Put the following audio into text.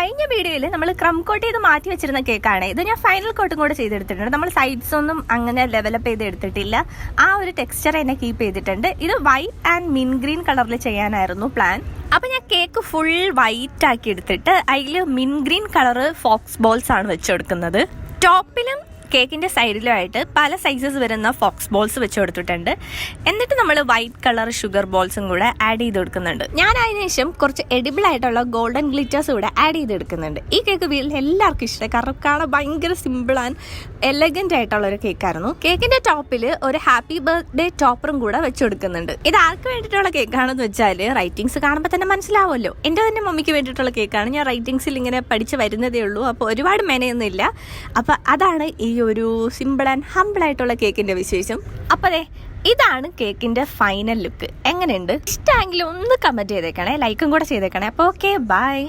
കഴിഞ്ഞ വീഡിയോയിൽ നമ്മൾ ക്രം കോട്ട് ചെയ്ത് മാറ്റി വെച്ചിരുന്ന കേക്കാണ് ഇത്. ഞാൻ ഫൈനൽ കോട്ടും കൂടെ ചെയ്തെടുത്തിട്ടുണ്ട്. നമ്മൾ സൈഡ്സ് ഒന്നും അങ്ങനെ ഡെവലപ്പ് ചെയ്ത് എടുത്തിട്ടില്ല. ആ ഒരു ടെക്സ്ചർ എന്നെ കീപ്പ് ചെയ്തിട്ടുണ്ട്. ഇത് വൈറ്റ് ആൻഡ് മിൻ ഗ്രീൻ കളറിൽ ചെയ്യാനായിരുന്നു പ്ലാൻ. അപ്പൊ ഞാൻ കേക്ക് ഫുൾ വൈറ്റ് ആക്കി എടുത്തിട്ട് അതിൽ മിൻ ഗ്രീൻ കളർ ഫോക്സ് ബോൾസ് ആണ് വെച്ചെടുക്കുന്നത്. ടോപ്പിലും കേക്കിന്റെ സൈഡിലുമായിട്ട് പല സൈസസ് വരുന്ന ഫോക്സ് ബോൾസ് വെച്ച് കൊടുത്തിട്ടുണ്ട്. എന്നിട്ട് നമ്മൾ വൈറ്റ് കളർ ഷുഗർ ബോൾസും കൂടെ ആഡ് ചെയ്ത് കൊടുക്കുന്നുണ്ട്. ഞാൻ അതിനുശേഷം കുറച്ച് എഡിബിൾ ആയിട്ടുള്ള ഗോൾഡൻ ഗ്ലിറ്റേഴ്സ് കൂടെ ആഡ് ചെയ്ത് എടുക്കുന്നുണ്ട്. ഈ കേക്ക് വീട്ടിൽ എല്ലാവർക്കും ഇഷ്ടമായി. കാരണം കാണാൻ ഭയങ്കര സിമ്പിൾ ആൻഡ് എലഗന്റ് ആയിട്ടുള്ള ഒരു കേക്കായിരുന്നു. കേക്കിന്റെ ടോപ്പിൽ ഒരു ഹാപ്പി ബർത്ത്ഡേ ടോപ്പറും കൂടെ വെച്ച് കൊടുക്കുന്നുണ്ട്. ഇത് ആർക്ക് വേണ്ടിയിട്ടുള്ള കേക്കാണെന്ന് വെച്ചാൽ റൈറ്റിംഗ്സ് കാണുമ്പോൾ തന്നെ മനസ്സിലാവുമല്ലോ. എൻ്റെ തന്നെ മമ്മിക്ക് വേണ്ടിയിട്ടുള്ള കേക്കാണ്. ഞാൻ റൈറ്റിംഗ്സിൽ ഇങ്ങനെ പഠിച്ച് വരുന്നതേ ഉള്ളൂ. അപ്പോൾ ഒരുപാട് മെനയൊന്നും ഇല്ല. അപ്പോൾ അതാണ് ഈ ഒരു സിമ്പിൾ ആൻഡ് ഹംബിൾ ആയിട്ടുള്ള കേക്കിന്റെ വിശേഷം. അപ്പോൾ ഇതാണ് കേക്കിന്റെ ഫൈനൽ ലുക്ക്. എങ്ങനെയുണ്ട്? ഇഷ്ടമെങ്കിൽ ഒന്ന് കമന്റ് ചെയ്തേക്കണേ, ലൈക്കും കൂടെ ചെയ്തേക്കണേ. അപ്പോൾ ഓക്കെ, ബൈ.